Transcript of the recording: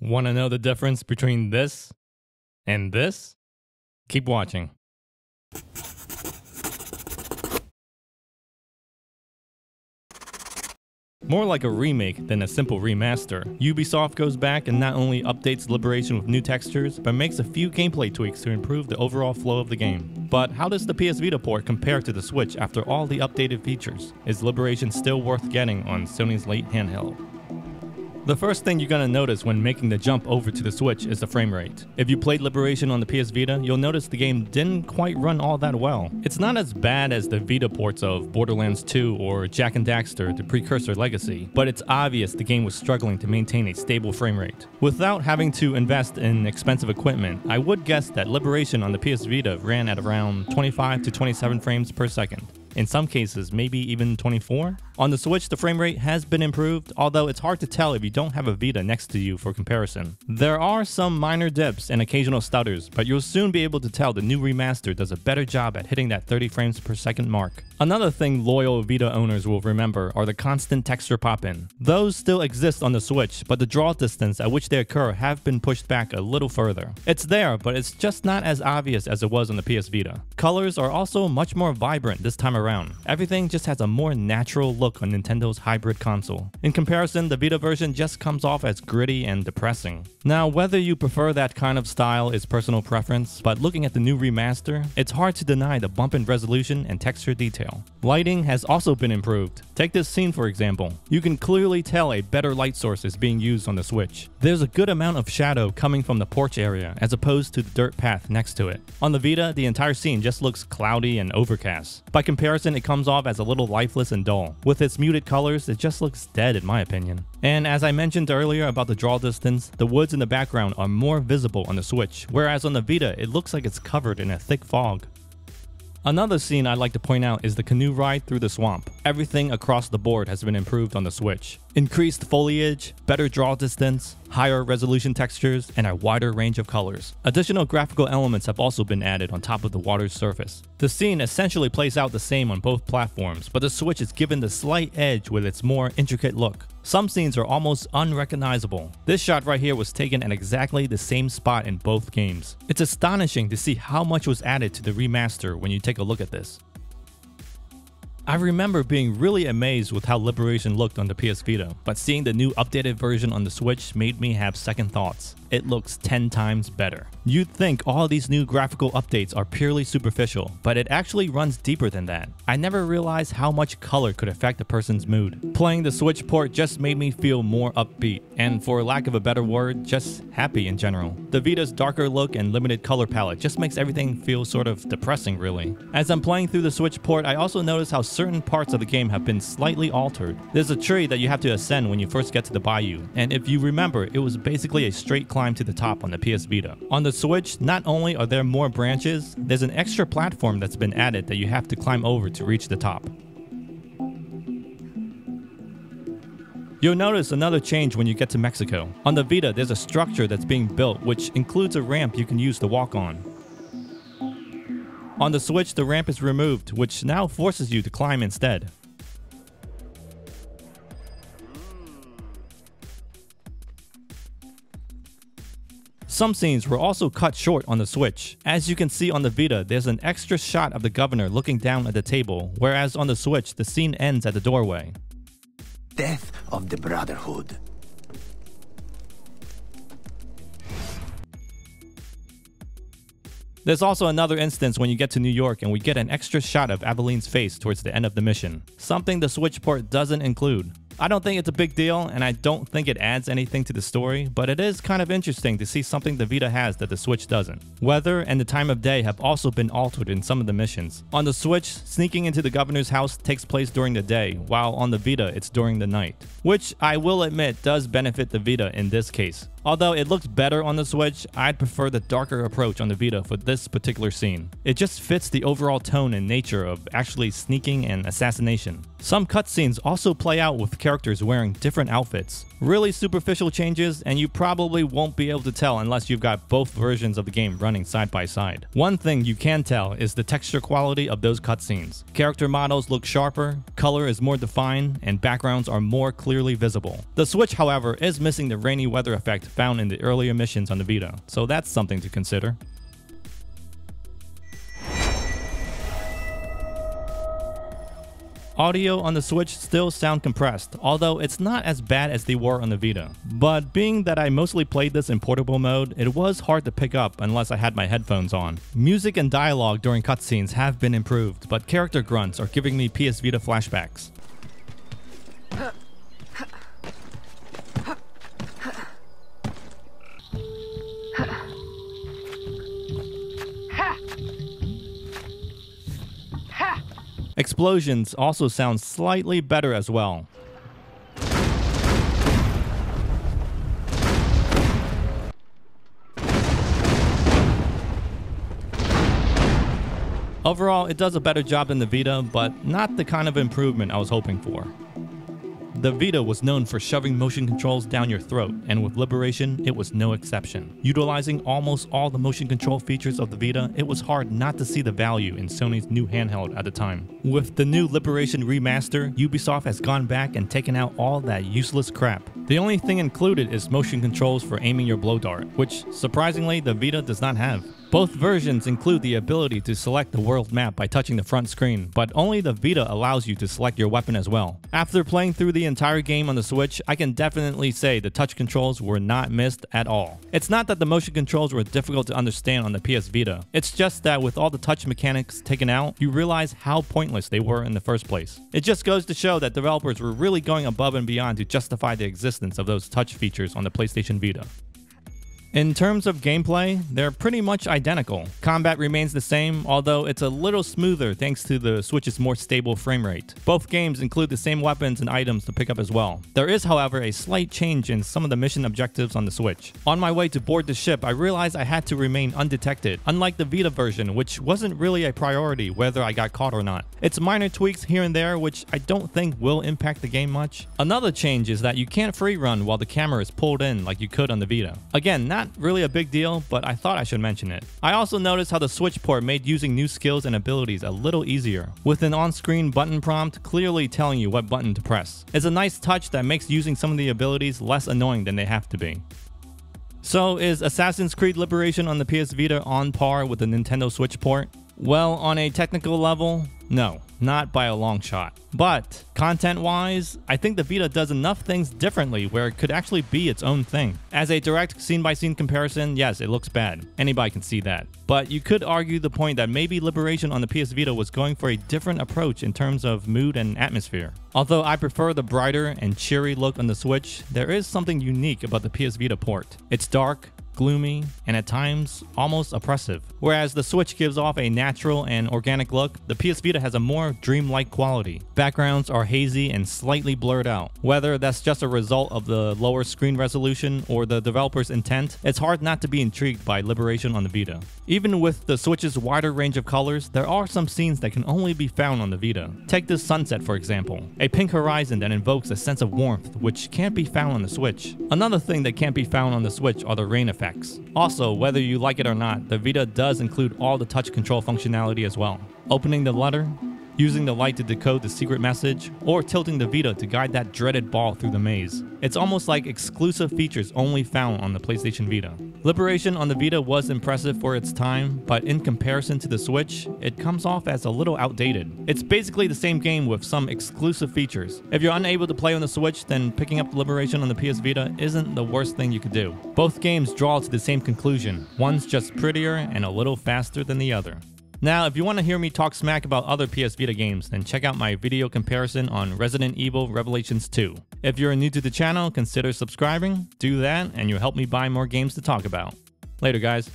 Want to know the difference between this and this? Keep watching. More like a remake than a simple remaster, Ubisoft goes back and not only updates Liberation with new textures, but makes a few gameplay tweaks to improve the overall flow of the game. But how does the PS Vita port compare to the Switch after all the updated features? Is Liberation still worth getting on Sony's late handheld? The first thing you're gonna notice when making the jump over to the Switch is the frame rate. If you played Liberation on the PS Vita, you'll notice the game didn't quite run all that well. It's not as bad as the Vita ports of Borderlands 2 or Jak and Daxter, the precursor Legacy, but it's obvious the game was struggling to maintain a stable frame rate. Without having to invest in expensive equipment, I would guess that Liberation on the PS Vita ran at around 25 to 27 frames per second. In some cases, maybe even 24? On the Switch, the frame rate has been improved, although it's hard to tell if you don't have a Vita next to you for comparison. There are some minor dips and occasional stutters, but you'll soon be able to tell the new remaster does a better job at hitting that 30 frames per second mark. Another thing loyal Vita owners will remember are the constant texture pop-in. Those still exist on the Switch, but the draw distance at which they occur have been pushed back a little further. It's there, but it's just not as obvious as it was on the PS Vita. Colors are also much more vibrant this time around. Everything just has a more natural look on Nintendo's hybrid console. In comparison, the Vita version just comes off as gritty and depressing. Now, whether you prefer that kind of style is personal preference, but looking at the new remaster, it's hard to deny the bump in resolution and texture detail. Lighting has also been improved. Take this scene for example. You can clearly tell a better light source is being used on the Switch. There's a good amount of shadow coming from the porch area as opposed to the dirt path next to it. On the Vita, the entire scene just looks cloudy and overcast. By comparison, it comes off as a little lifeless and dull. With its muted colors, it just looks dead in my opinion. And as I mentioned earlier about the draw distance, the woods in the background are more visible on the Switch, whereas on the Vita, it looks like it's covered in a thick fog. Another scene I'd like to point out is the canoe ride through the swamp. Everything across the board has been improved on the Switch. Increased foliage, better draw distance, higher resolution textures, and a wider range of colors. Additional graphical elements have also been added on top of the water's surface. The scene essentially plays out the same on both platforms, but the Switch is given the slight edge with its more intricate look. Some scenes are almost unrecognizable. This shot right here was taken at exactly the same spot in both games. It's astonishing to see how much was added to the remaster when you take a look at this. I remember being really amazed with how Liberation looked on the PS Vita, but seeing the new updated version on the Switch made me have second thoughts. It looks 10 times better. You'd think all these new graphical updates are purely superficial, but it actually runs deeper than that. I never realized how much color could affect a person's mood. Playing the Switch port just made me feel more upbeat, and for lack of a better word, just happy in general. The Vita's darker look and limited color palette just makes everything feel sort of depressing really. As I'm playing through the Switch port, I also notice how certain parts of the game have been slightly altered. There's a tree that you have to ascend when you first get to the bayou, and if you remember, it was basically a straight climb to the top on the PS Vita. On the Switch, not only are there more branches, there's an extra platform that's been added that you have to climb over to reach the top. You'll notice another change when you get to Mexico. On the Vita, there's a structure that's being built which includes a ramp you can use to walk on. On the Switch, the ramp is removed, which now forces you to climb instead. Some scenes were also cut short on the Switch. As you can see on the Vita, there's an extra shot of the governor looking down at the table, whereas on the Switch, the scene ends at the doorway. Death of the Brotherhood. There's also another instance when you get to New York and we get an extra shot of Aveline's face towards the end of the mission, something the Switch port doesn't include. I don't think it's a big deal, and I don't think it adds anything to the story, but it is kind of interesting to see something the Vita has that the Switch doesn't. Weather and the time of day have also been altered in some of the missions. On the Switch, sneaking into the governor's house takes place during the day, while on the Vita it's during the night, which I will admit does benefit the Vita in this case. Although it looks better on the Switch, I'd prefer the darker approach on the Vita for this particular scene. It just fits the overall tone and nature of actually sneaking and assassination. Some cutscenes also play out with characters wearing different outfits. Really superficial changes, and you probably won't be able to tell unless you've got both versions of the game running side by side. One thing you can tell is the texture quality of those cutscenes. Character models look sharper, color is more defined, and backgrounds are more clearly visible. The Switch, however, is missing the rainy weather effect found in the earlier missions on the Vita, so that's something to consider. Audio on the Switch still sound compressed, although it's not as bad as they were on the Vita. But being that I mostly played this in portable mode, it was hard to pick up unless I had my headphones on. Music and dialogue during cutscenes have been improved, but character grunts are giving me PS Vita flashbacks. Explosions also sound slightly better as well. Overall, it does a better job than the Vita, but not the kind of improvement I was hoping for. The Vita was known for shoving motion controls down your throat, and with Liberation, it was no exception. Utilizing almost all the motion control features of the Vita, it was hard not to see the value in Sony's new handheld at the time. With the new Liberation Remaster, Ubisoft has gone back and taken out all that useless crap. The only thing included is motion controls for aiming your blow dart, which surprisingly the Vita does not have. Both versions include the ability to select the world map by touching the front screen, but only the Vita allows you to select your weapon as well. After playing through the entire game on the Switch, I can definitely say the touch controls were not missed at all. It's not that the motion controls were difficult to understand on the PS Vita, it's just that with all the touch mechanics taken out, you realize how pointless they were in the first place. It just goes to show that developers were really going above and beyond to justify the existence of those touch features on the PlayStation Vita. In terms of gameplay, they're pretty much identical. Combat remains the same, although it's a little smoother thanks to the Switch's more stable frame rate. Both games include the same weapons and items to pick up as well. There is, however, a slight change in some of the mission objectives on the Switch. On my way to board the ship, I realized I had to remain undetected, unlike the Vita version, which wasn't really a priority whether I got caught or not. It's minor tweaks here and there, which I don't think will impact the game much. Another change is that you can't free run while the camera is pulled in like you could on the Vita. Again, not really a big deal, but I thought I should mention it. I also noticed how the Switch port made using new skills and abilities a little easier, with an on-screen button prompt clearly telling you what button to press. It's a nice touch that makes using some of the abilities less annoying than they have to be. So is Assassin's Creed Liberation on the PS Vita on par with the Nintendo Switch port? Well, on a technical level, no, not by a long shot. But content-wise, I think the Vita does enough things differently where it could actually be its own thing. As a direct scene-by-scene comparison, yes, it looks bad. Anybody can see that. But you could argue the point that maybe Liberation on the PS Vita was going for a different approach in terms of mood and atmosphere. Although I prefer the brighter and cheery look on the Switch, there is something unique about the PS Vita port. It's dark, gloomy, and at times almost oppressive. Whereas the Switch gives off a natural and organic look, the PS Vita has a more dreamlike quality. Backgrounds are hazy and slightly blurred out. Whether that's just a result of the lower screen resolution or the developer's intent, it's hard not to be intrigued by Liberation on the Vita. Even with the Switch's wider range of colors, there are some scenes that can only be found on the Vita. Take this sunset for example, a pink horizon that invokes a sense of warmth which can't be found on the Switch. Another thing that can't be found on the Switch are the rain effects. Also, whether you like it or not, the Vita does include all the touch control functionality as well. Opening the letter, using the light to decode the secret message, or tilting the Vita to guide that dreaded ball through the maze. It's almost like exclusive features only found on the PlayStation Vita. Liberation on the Vita was impressive for its time, but in comparison to the Switch, it comes off as a little outdated. It's basically the same game with some exclusive features. If you're unable to play on the Switch, then picking up Liberation on the PS Vita isn't the worst thing you could do. Both games draw to the same conclusion. One's just prettier and a little faster than the other. Now, if you want to hear me talk smack about other PS Vita games, then check out my video comparison on Resident Evil Revelations 2. If you're new to the channel, consider subscribing, do that, and you'll help me buy more games to talk about. Later, guys.